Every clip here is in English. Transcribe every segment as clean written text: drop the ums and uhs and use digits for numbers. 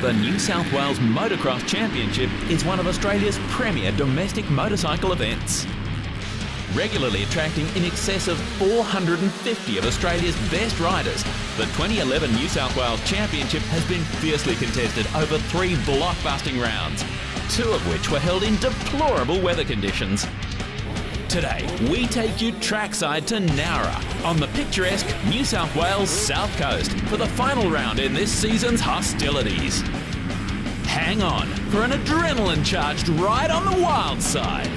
The New South Wales Motocross Championship is one of Australia's premier domestic motorcycle events. Regularly attracting in excess of 450 of Australia's best riders, the 2011 New South Wales Championship has been fiercely contested over 3 blockbusting rounds, 2 of which were held in deplorable weather conditions. Today, we take you trackside to Nowra on the picturesque New South Wales South Coast for the final round in this season's hostilities. Hang on for an adrenaline-charged ride on the wild side.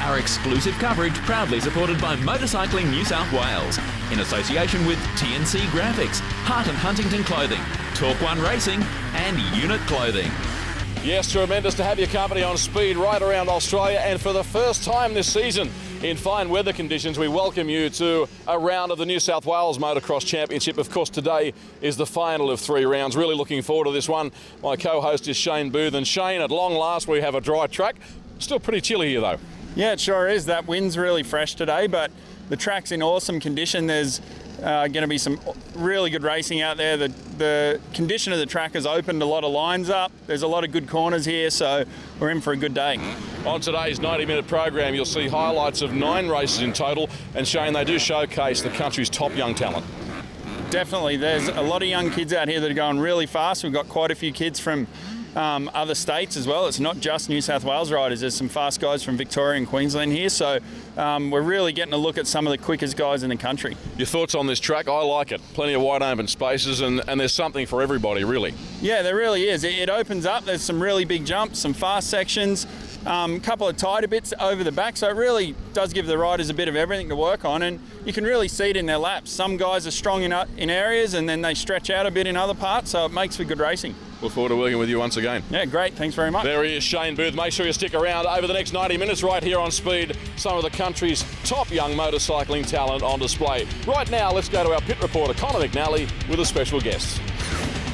Our exclusive coverage proudly supported by Motorcycling New South Wales in association with TNC Graphics, Hart and Huntington Clothing, Talk One Racing and Unit Clothing. Yes, tremendous to have your company on speed right around Australia, and for the first time this season in fine weather conditions, we welcome you to a round of the New South Wales Motocross Championship. Of course, today is the final of 3 rounds. Really looking forward to this one. My co-host is Shane Booth, and Shane, at long last we have a dry track. Still pretty chilly here though. Yeah, it sure is. That wind's really fresh today, but the track's in awesome condition. There's going to be some really good racing out there. The condition of the track has opened a lot of lines up. There's a lot of good corners here, so we're in for a good day. On today's 90-minute program, you'll see highlights of 9 races in total, and Shane, they do showcase the country's top young talent. Definitely. There's a lot of young kids out here that are going really fast. We've got quite a few kids from other states as well. It's not just New South Wales riders. There's some fast guys from Victoria and Queensland here, so we're really getting a look at some of the quickest guys in the country. Your thoughts on this track? I like it. Plenty of wide open spaces, and there's something for everybody, really. Yeah, there really is. It opens up. There's some really big jumps, some fast sections, a couple of tighter bits over the back, so it really does give the riders a bit of everything to work on, and you can really see it in their laps. Some guys are strong in areas, and then they stretch out a bit in other parts, so it makes for good racing. Look forward to working with you once again. Yeah, great. Thanks very much. There he is, Shane Booth. Make sure you stick around over the next 90 minutes right here on Speed. Some of the country's top young motorcycling talent on display. Right now, let's go to our pit reporter, Connor McNally, with a special guest.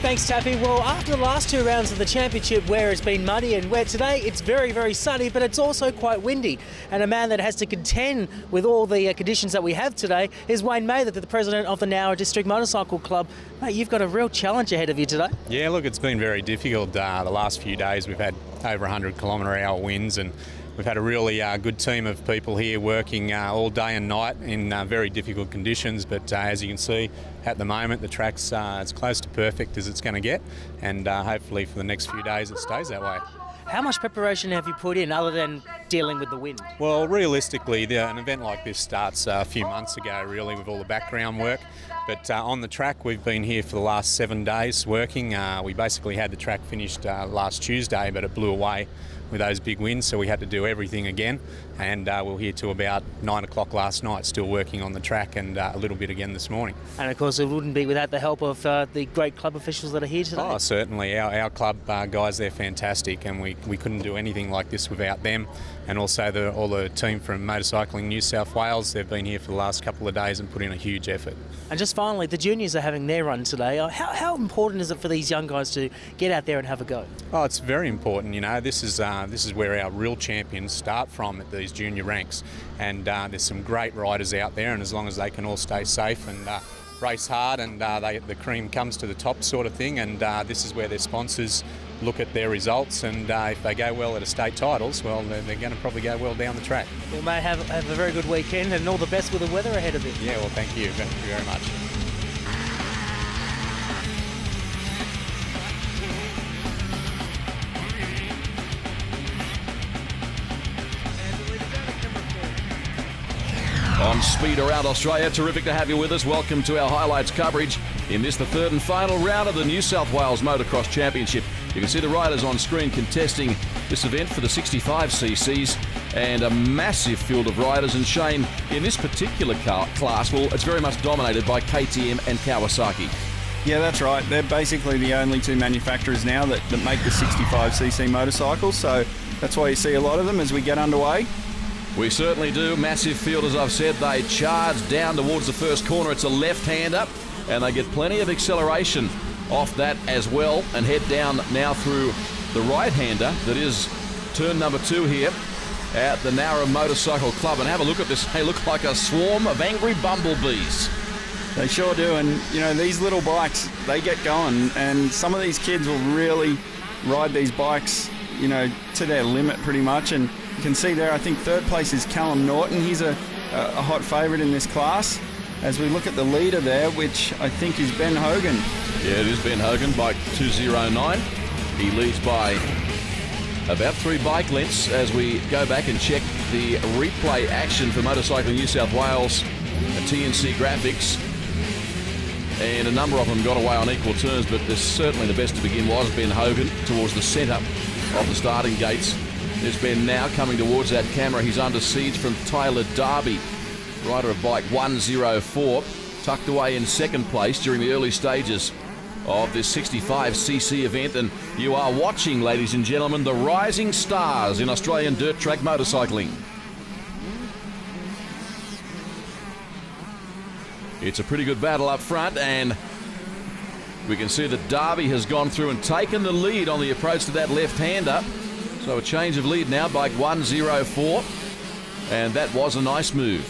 Thanks, Taffy. Well, after the last 2 rounds of the championship where it's been muddy and wet, today it's very, very sunny, but it's also quite windy. And a man that has to contend with all the conditions that we have today is Wayne Mather, the president of the Nowra District Motorcycle Club. Mate, you've got a real challenge ahead of you today. Yeah, look, it's been very difficult. The last few days we've had over 100 kilometre-hour winds, and we've had a really good team of people here working all day and night in very difficult conditions, but as you can see at the moment the track's as close to perfect as it's going to get, and hopefully for the next few days it stays that way. How much preparation have you put in other than dealing with the wind? Well, realistically, an event like this starts a few months ago, really, with all the background work. But on the track, we've been here for the last 7 days working. We basically had the track finished last Tuesday, but it blew away with those big winds, so we had to do everything again. And we're here till about 9 o'clock last night, still working on the track, and a little bit again this morning. And of course, it wouldn't be without the help of the great club officials that are here today. Oh, certainly. Our club guys, they're fantastic, and we couldn't do anything like this without them. And also all the team from Motorcycling New South Wales, they've been here for the last couple of days and put in a huge effort. And just finally, the juniors are having their run today. How important is it for these young guys to get out there and have a go? Oh, it's very important. You know, this is where our real champions start from, at these junior ranks. And there's some great riders out there, and as long as they can all stay safe and race hard, and the cream comes to the top sort of thing, and this is where their sponsors look at their results, and if they go well at estate titles, well, they're going to probably go well down the track. Well, mate, have a very good weekend, and all the best with the weather ahead of it. Yeah, well, thank you very much. On Speed around Australia, terrific to have you with us. Welcome to our highlights coverage in this, the 3rd and final round of the New South Wales Motocross Championship. You can see the riders on screen contesting this event for the 65cc's, and a massive field of riders. And Shane, in this particular class, well, it's very much dominated by KTM and Kawasaki. Yeah, that's right. They're basically the only two manufacturers now that make the 65cc motorcycles, so that's why you see a lot of them as we get underway. We certainly do. Massive field, as I've said. They charge down towards the first corner. It's a left-hander, and they get plenty of acceleration off that as well, and head down now through the right-hander that is turn number 2 here at the Nowra Motorcycle Club. And have a look at this. They look like a swarm of angry bumblebees. They sure do, and you know, these little bikes, they get going, and some of these kids will really ride these bikes, you know, to their limit pretty much. And you can see there, I think third place is Callum Norton. He's a hot favourite in this class. As we look at the leader there, which I think is Ben Hogan. Yeah, it is Ben Hogan, bike 209. He leads by about 3 bike lengths as we go back and check the replay action for Motorcycling New South Wales, TNC graphics. And a number of them got away on equal terms, but certainly the best to begin was Ben Hogan towards the centre of the starting gates. There's Ben now coming towards that camera. He's under siege from Tyler Darby, rider of bike 104, tucked away in second place during the early stages of this 65cc event. And you are watching, ladies and gentlemen, the rising stars in Australian dirt track motorcycling. It's a pretty good battle up front, and we can see that Darby has gone through and taken the lead on the approach to that left-hander. So a change of lead now, bike 104, and that was a nice move.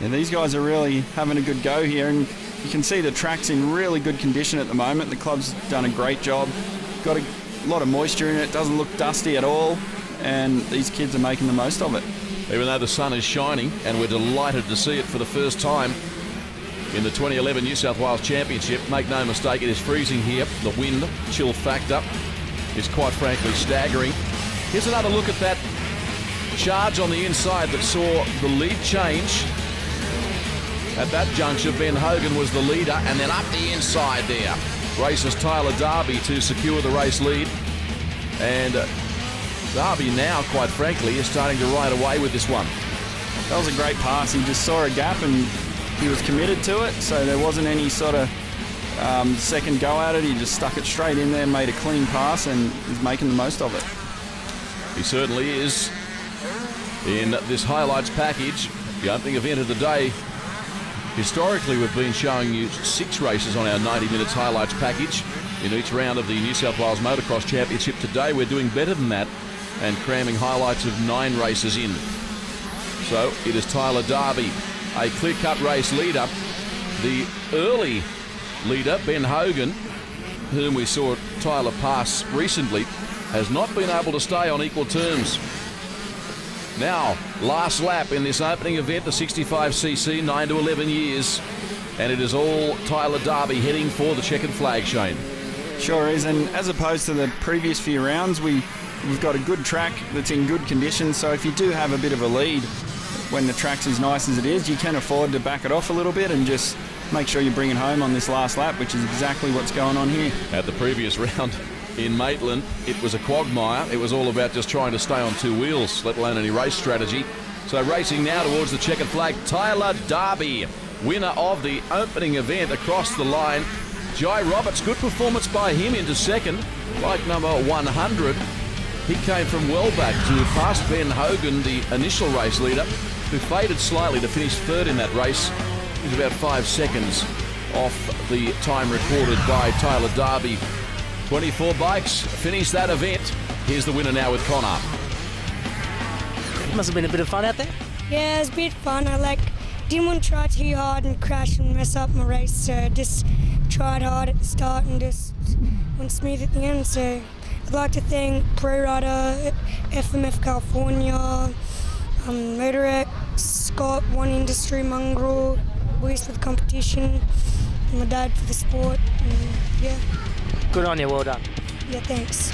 And these guys are really having a good go here, and you can see the track's in really good condition at the moment. The club's done a great job. Got a lot of moisture in it, doesn't look dusty at all, and these kids are making the most of it. Even though the sun is shining, and we're delighted to see it for the first time in the 2011 New South Wales Championship. Make no mistake, it is freezing here. The wind chill factor is quite frankly staggering. Here's another look at that charge on the inside that saw the lead change. At that juncture, Ben Hogan was the leader, and then up the inside there races Tyler Darby to secure the race lead. And Darby now, quite frankly, is starting to ride away with this one. That was a great pass. He just saw a gap and he was committed to it, so there wasn't any sort of second go at it. He just stuck it straight in there, made a clean pass, and is making the most of it. He certainly is. In this highlights package, the opening event of the day, historically we've been showing you 6 races on our 90 minutes highlights package in each round of the New South Wales Motocross Championship. Today we're doing better than that and cramming highlights of 9 races in. So it is Tyler Darby, a clear-cut race leader. The early leader, Ben Hogan, whom we saw Tyler pass recently, has not been able to stay on equal terms. Now, last lap in this opening event, the 65cc, 9 to 11 years, and it is all Tyler Darby heading for the checkered flag, Shane. Sure is, and as opposed to the previous few rounds, we've got a good track that's in good condition, so if you do have a bit of a lead when the track's as nice as it is, you can afford to back it off a little bit and just make sure you bring it home on this last lap, which is exactly what's going on here. At the previous round in Maitland, it was a quagmire. It was all about just trying to stay on 2 wheels, let alone any race strategy. So racing now towards the checkered flag, Tyler Darby, winner of the opening event across the line. Jai Roberts, good performance by him into second, bike number 100. He came from well back to pass Ben Hogan, the initial race leader, who faded slightly to finish third in that race. He was about 5 seconds off the time recorded by Tyler Darby. 24 bikes finished that event. Here's the winner now with Connor. Must have been a bit of fun out there. Yeah, it was a bit fun. I didn't want to try too hard and crash and mess up my race, so just tried hard at the start and just went smooth at the end. So I'd like to thank Pro Rider, FMF California, Motorex, Scott, One Industry, Mongrel, Luis for the competition, and my dad for the sport. And, yeah. Good on you, well done. Yeah, thanks.